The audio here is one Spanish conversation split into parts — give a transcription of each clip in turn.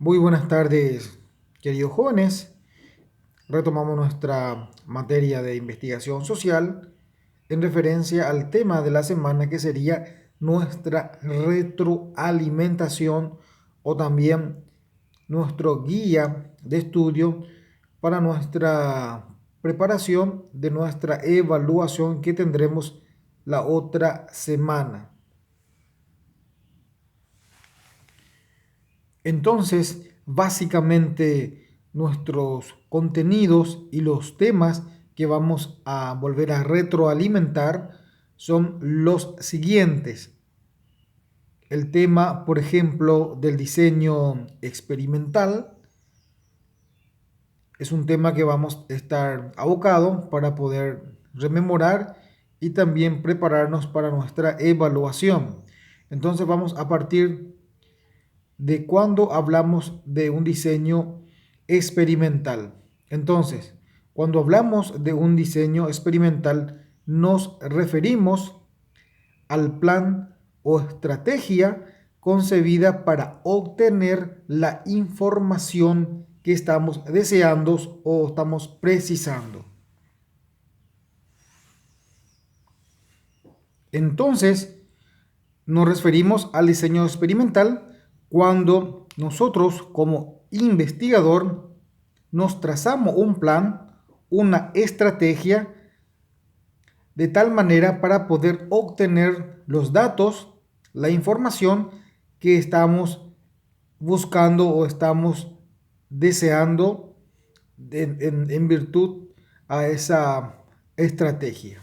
Muy buenas tardes, queridos jóvenes. Retomamos nuestra materia de investigación social en referencia al tema de la semana, que sería nuestra retroalimentación o también nuestro guía de estudio para nuestra preparación de nuestra evaluación que tendremos la otra semana. Entonces, básicamente nuestros contenidos y los temas que vamos a volver a retroalimentar son los siguientes. El tema, por ejemplo, del diseño experimental es un tema que vamos a estar abocado para poder rememorar y también prepararnos para nuestra evaluación. Entonces vamos a partir de cuando hablamos de un diseño experimental. Entonces, cuando hablamos de un diseño experimental, nos referimos al plan o estrategia concebida para obtener la información que estamos deseando o estamos precisando. Entonces, nos referimos al diseño experimental cuando nosotros como investigador nos trazamos un plan, una estrategia, de tal manera para poder obtener los datos, la información que estamos buscando o estamos deseando en virtud a esa estrategia.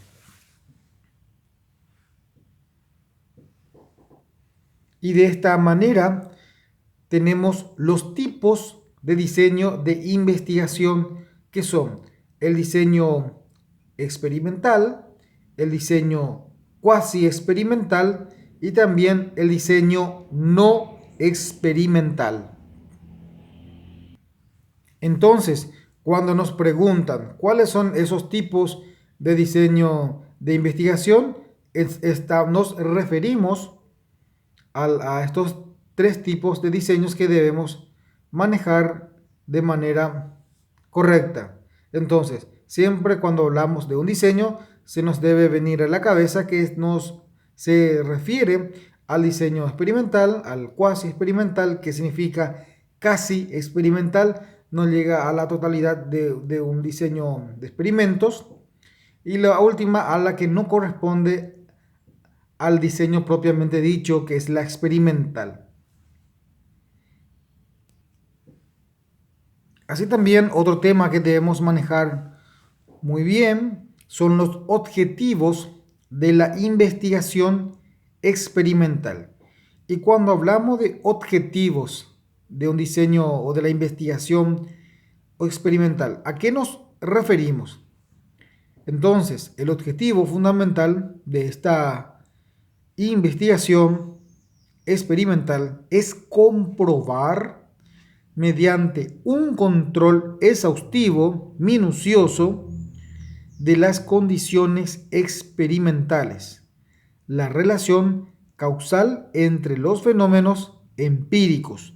Y de esta manera tenemos los tipos de diseño de investigación, que son el diseño experimental, el diseño cuasi experimental y también el diseño no experimental. Entonces, cuando nos preguntan cuáles son esos tipos de diseño de investigación, nos referimos a estos tres tipos de diseños que debemos manejar de manera correcta. Entonces, siempre cuando hablamos de un diseño, se nos debe venir a la cabeza que se refiere al diseño experimental, al cuasi experimental, que significa casi experimental, no llega a la totalidad de un diseño de experimentos, y la última, a la que no corresponde al diseño propiamente dicho, que es la experimental. Así también otro tema que debemos manejar muy bien son los objetivos de la investigación experimental. Y cuando hablamos de objetivos de un diseño o de la investigación experimental, ¿a qué nos referimos? Entonces, el objetivo fundamental de esta investigación experimental es comprobar mediante un control exhaustivo, minucioso, de las condiciones experimentales, la relación causal entre los fenómenos empíricos.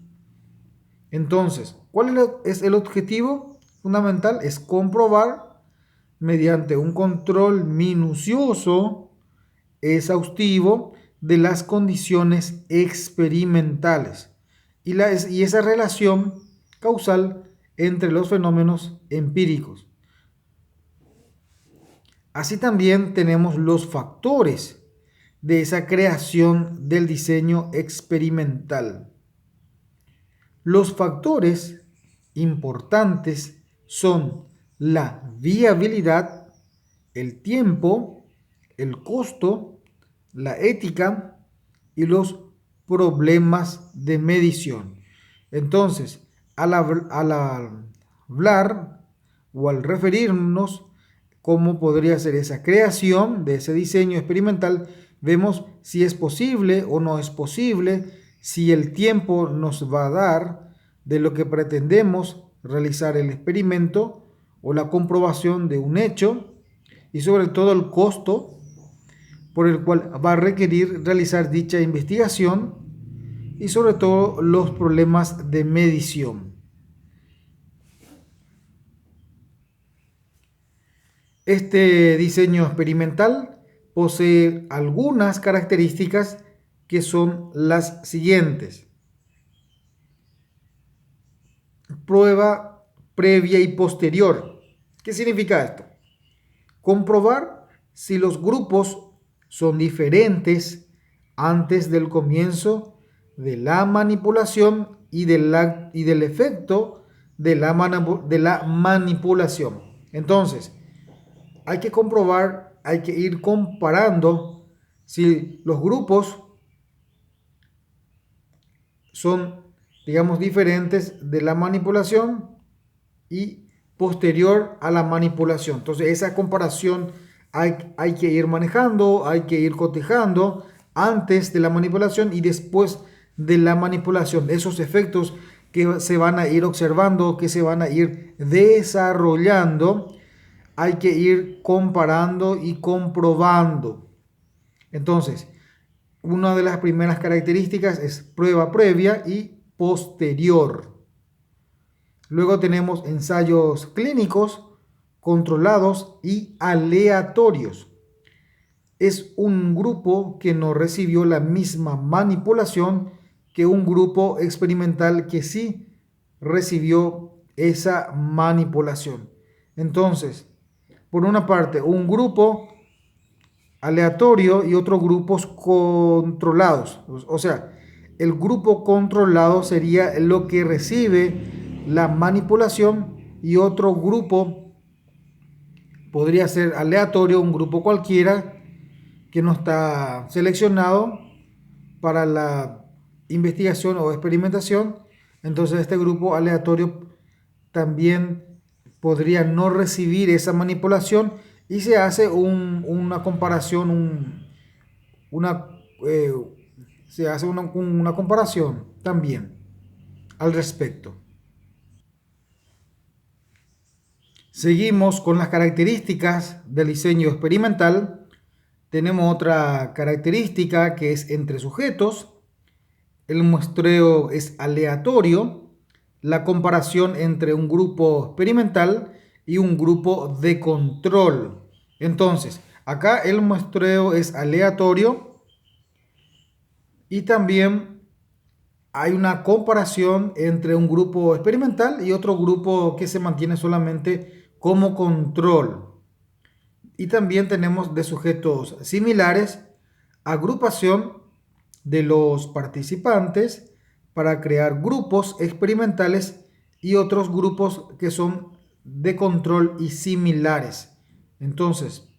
Entonces, ¿cuál es el objetivo fundamental? Es comprobar mediante un control minucioso, exhaustivo, de las condiciones experimentales y esa relación causal entre los fenómenos empíricos. Así también tenemos los factores de esa creación del diseño experimental. Los factores importantes son la viabilidad, el tiempo, el costo, la ética y los problemas de medición. Entonces, al hablar o al referirnos cómo podría ser esa creación de ese diseño experimental, vemos si es posible o no es posible, si el tiempo nos va a dar de lo que pretendemos realizar el experimento o la comprobación de un hecho, y sobre todo el costo por el cual va a requerir realizar dicha investigación, y sobre todo los problemas de medición. Este diseño experimental posee algunas características que son las siguientes. Prueba previa y posterior. ¿Qué significa esto? Comprobar si los grupos son diferentes antes del comienzo de la manipulación y del efecto de la manipulación. Entonces, hay que comprobar, hay que ir comparando si los grupos son, digamos, diferentes de la manipulación y posterior a la manipulación. Entonces, esa comparación hay que ir manejando, hay que ir cotejando antes de la manipulación y después de la manipulación. Esos efectos que se van a ir observando, que se van a ir desarrollando, hay que ir comparando y comprobando. Entonces, una de las primeras características es prueba previa y posterior. Luego tenemos ensayos clínicos controlados y aleatorios. Es un grupo que no recibió la misma manipulación que un grupo experimental que sí recibió esa manipulación. Entonces, por una parte, un grupo aleatorio y otros grupos controlados. O sea, el grupo controlado sería lo que recibe la manipulación y otro grupo podría ser aleatorio, un grupo cualquiera que no está seleccionado para la investigación o experimentación. Entonces este grupo aleatorio también podría no recibir esa manipulación y se hace una comparación, una, eh, se hace una comparación también al respecto. Seguimos con las características del diseño experimental. Tenemos otra característica que es entre sujetos. El muestreo es aleatorio. La comparación entre un grupo experimental y un grupo de control. Entonces, acá el muestreo es aleatorio y también hay una comparación entre un grupo experimental y otro grupo que se mantiene solamente como control. Y también tenemos de sujetos similares, agrupación de los participantes para crear grupos experimentales y otros grupos que son de control y similares. Entonces,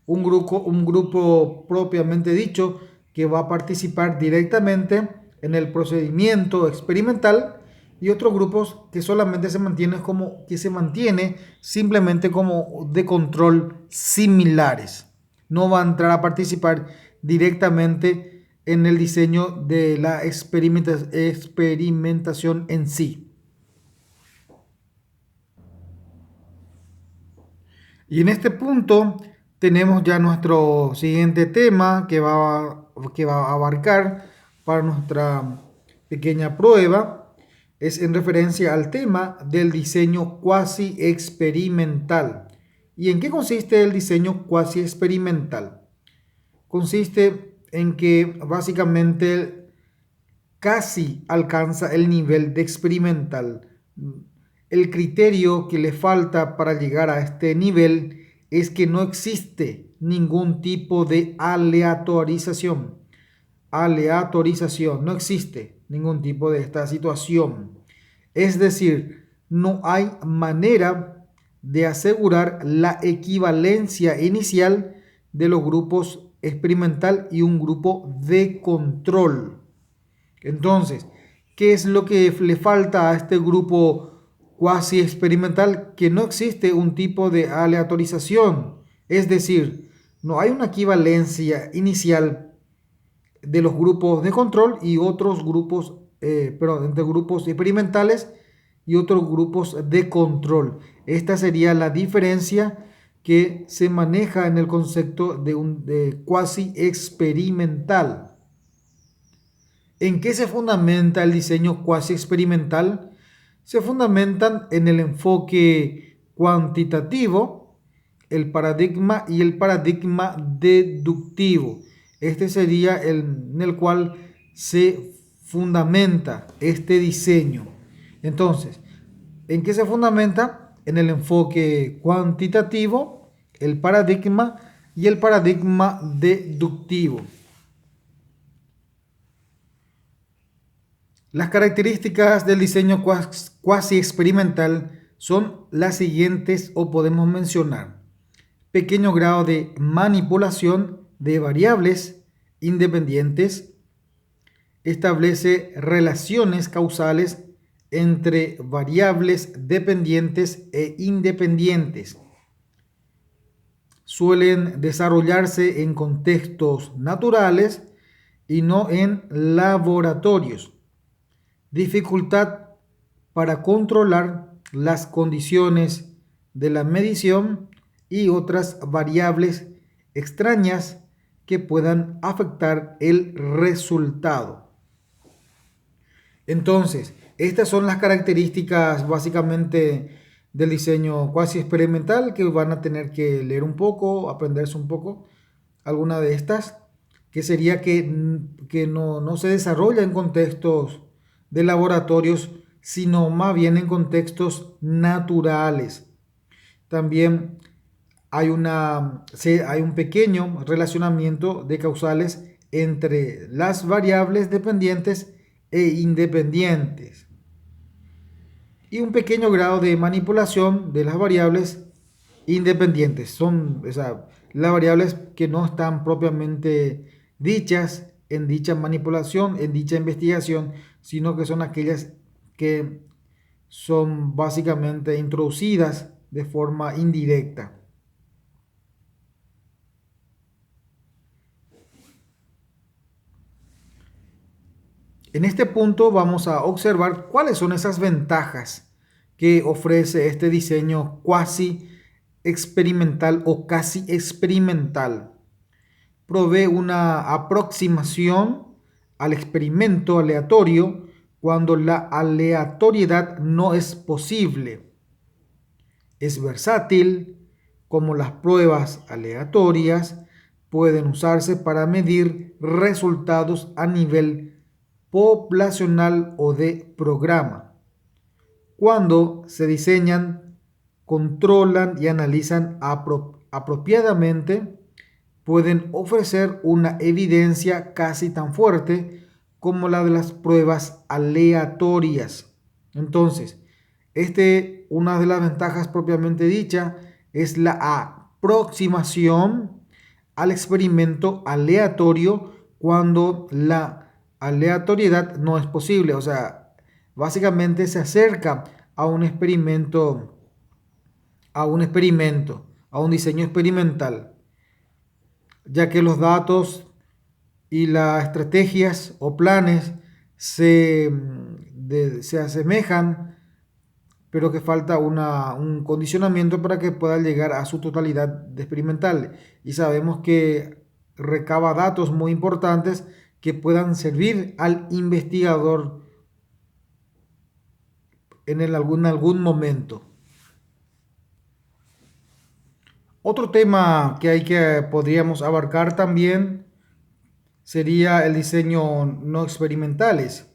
un grupo propiamente dicho que va a participar directamente en el procedimiento experimental y otros grupos que solamente se mantiene simplemente como de control similares. No va a entrar a participar directamente en el diseño de la experimentación en sí. Y en este punto tenemos ya nuestro siguiente tema que va a abarcar para nuestra pequeña prueba. Es en referencia al tema del diseño cuasi experimental. ¿Y en qué consiste el diseño cuasi experimental? Consiste en que básicamente casi alcanza el nivel de experimental. El criterio que le falta para llegar a este nivel es que no existe ningún tipo de aleatorización. No existe ningún tipo de esta situación. Es decir, no hay manera de asegurar la equivalencia inicial de los grupos experimental y un grupo de control. Entonces, ¿qué es lo que le falta a este grupo cuasi experimental? Que no existe un tipo de aleatorización. Es decir, no hay una equivalencia inicial de los grupos de control y otros grupos, entre grupos experimentales y otros grupos de control. Esta sería la diferencia que se maneja en el concepto de cuasi experimental. ¿En qué se fundamenta el diseño cuasi experimental? Se fundamentan en el enfoque cuantitativo, el paradigma y el paradigma deductivo. Este sería en el cual se fundamenta este diseño. Entonces, ¿en qué se fundamenta? En el enfoque cuantitativo, el paradigma y el paradigma deductivo. Las características del diseño cuasi experimental son las siguientes o podemos mencionar: pequeño grado de manipulación de variables independientes, establece relaciones causales entre variables dependientes e independientes, suelen desarrollarse en contextos naturales y no en laboratorios, dificultad para controlar las condiciones de la medición y otras variables extrañas que puedan afectar el resultado. Entonces, estas son las características básicamente del diseño cuasi experimental, que van a tener que leer un poco, aprenderse un poco alguna de estas, que sería que no se desarrolla en contextos de laboratorios, sino más bien en contextos naturales. También hay un pequeño relacionamiento de causales entre las variables dependientes e independientes y un pequeño grado de manipulación de las variables independientes. Son las variables que no están propiamente dichas en dicha manipulación, en dicha investigación, sino que son aquellas que son básicamente introducidas de forma indirecta. En este punto vamos a observar cuáles son esas ventajas que ofrece este diseño cuasi experimental o casi experimental. Provee una aproximación al experimento aleatorio cuando la aleatoriedad no es posible. Es versátil, como las pruebas aleatorias pueden usarse para medir resultados a nivel poblacional o de programa. Cuando se diseñan, controlan y analizan apropiadamente, pueden ofrecer una evidencia casi tan fuerte como la de las pruebas aleatorias. Entonces, una de las ventajas propiamente dicha es la aproximación al experimento aleatorio cuando la aleatoriedad no es posible. O sea, básicamente se acerca a un experimento, a un diseño experimental, ya que los datos y las estrategias o planes se asemejan, pero que falta un condicionamiento para que pueda llegar a su totalidad de experimental. Y sabemos que recaba datos muy importantes que puedan servir al investigador en algún momento. Otro tema que podríamos abarcar también sería el diseño no experimentales.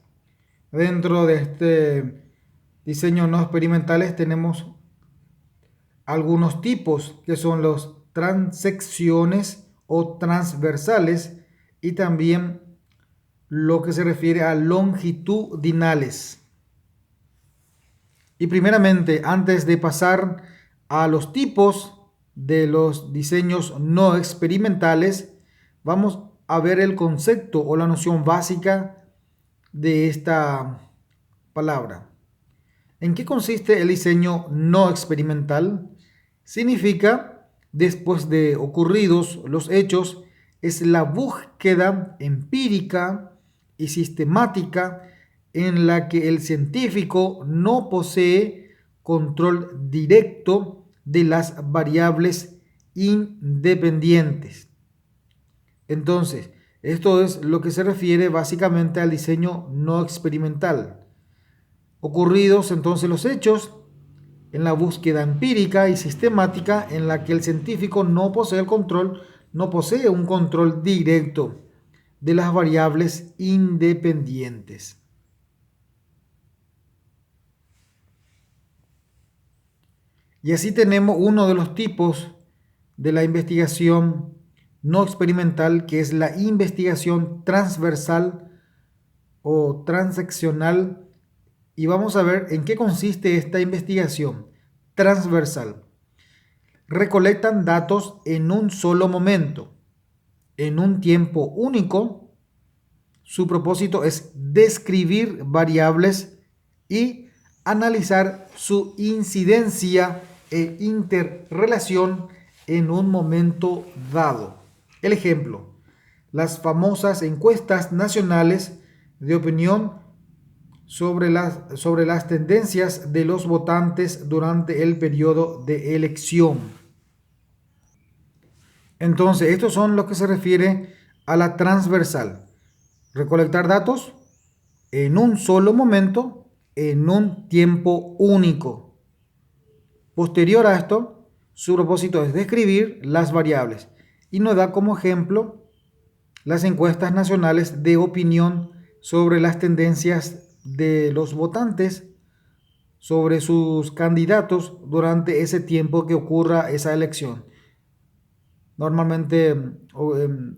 Dentro de este diseño no experimentales tenemos algunos tipos que son los transecciones o transversales y también lo que se refiere a longitudinales. Y primeramente, antes de pasar a los tipos de los diseños no experimentales, vamos a ver el concepto o la noción básica de esta palabra. ¿En qué consiste el diseño no experimental? Significa, después de ocurridos los hechos, es la búsqueda empírica y sistemática en la que el científico no posee control directo de las variables independientes. Entonces, Esto es lo que se refiere básicamente al diseño no experimental. Ocurridos entonces los hechos, en la búsqueda empírica y sistemática en la que el científico no posee el control, no posee un control directo de las variables independientes. Y así tenemos uno de los tipos de la investigación no experimental, que es la investigación transversal o transaccional. Y vamos a ver en qué consiste esta investigación transversal. Recolectan datos en un solo momento, en un tiempo único. Su propósito es describir variables y analizar su incidencia e interrelación en un momento dado. El ejemplo, las famosas encuestas nacionales de opinión sobre las tendencias de los votantes durante el periodo de elección. Entonces, estos son lo que se refiere a la transversal. Recolectar datos en un solo momento, en un tiempo único. Posterior a esto, su propósito es describir las variables y nos da como ejemplo las encuestas nacionales de opinión sobre las tendencias de los votantes sobre sus candidatos durante ese tiempo que ocurra esa elección. Normalmente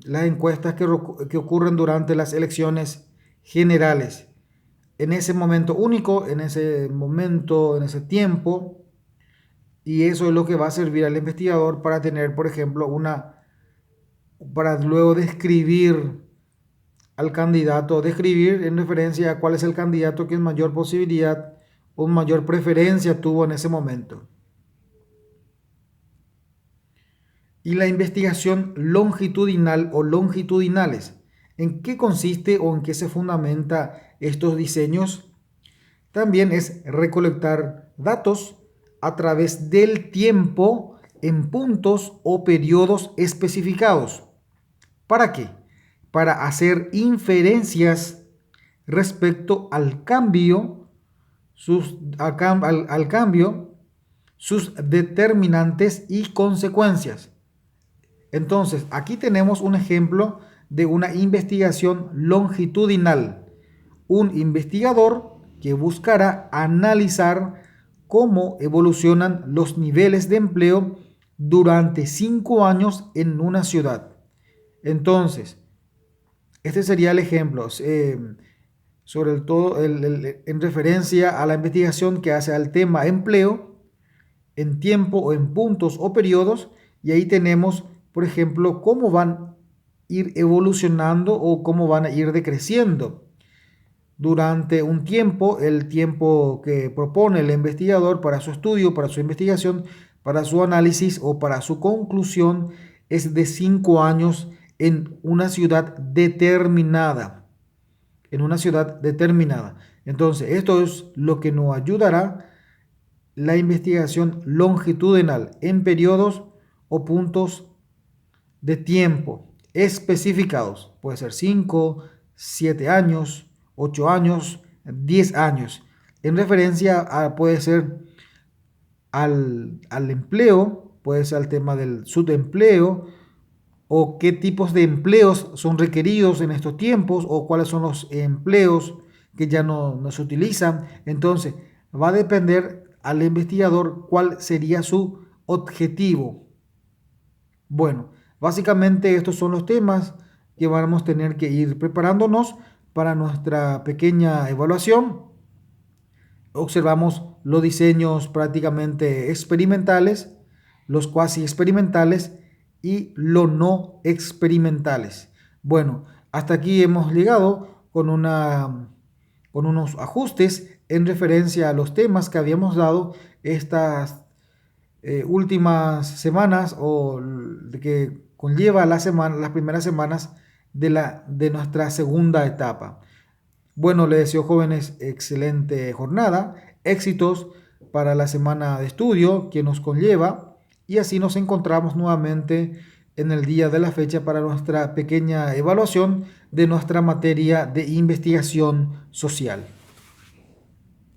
las encuestas que ocurren durante las elecciones generales, en ese momento único, en ese momento, en ese tiempo, y eso es lo que va a servir al investigador para tener, por ejemplo, para luego describir al candidato, describir en referencia a cuál es el candidato que mayor posibilidad o mayor preferencia tuvo en ese momento. Y la investigación longitudinal o longitudinales, ¿en qué consiste o en qué se fundamenta estos diseños? También es recolectar datos a través del tiempo en puntos o periodos especificados. ¿Para qué? Para hacer inferencias respecto al cambio, al cambio, sus determinantes y consecuencias. Entonces, aquí tenemos un ejemplo de una investigación longitudinal. Un investigador que buscará analizar cómo evolucionan los niveles de empleo durante 5 años en una ciudad. Entonces, este sería el ejemplo, sobre todo en referencia a la investigación que hace al tema empleo, en tiempo o en puntos o periodos, y ahí tenemos, por ejemplo, cómo van a ir evolucionando o cómo van a ir decreciendo durante un tiempo, el tiempo que propone el investigador para su estudio, para su investigación, para su análisis o para su conclusión es de 5 años en una ciudad determinada. En una ciudad determinada. Entonces, esto es lo que nos ayudará la investigación longitudinal en periodos o puntos de tiempo especificados. Puede ser 5, 7 años, 8 años, 10 años. En referencia puede ser al empleo, puede ser al tema del subempleo, o qué tipos de empleos son requeridos en estos tiempos, o cuáles son los empleos que ya no se utilizan. Entonces, va a depender al investigador cuál sería su objetivo. Bueno, básicamente estos son los temas que vamos a tener que ir preparándonos para nuestra pequeña evaluación. Observamos los diseños prácticamente experimentales, los cuasi experimentales y los no experimentales. Bueno, hasta aquí hemos llegado con unos ajustes en referencia a los temas que habíamos dado estas últimas semanas o que conlleva las primeras semanas de nuestra segunda etapa. Bueno, les deseo, jóvenes, excelente jornada, éxitos para la semana de estudio que nos conlleva, y así nos encontramos nuevamente en el día de la fecha para nuestra pequeña evaluación de nuestra materia de investigación social.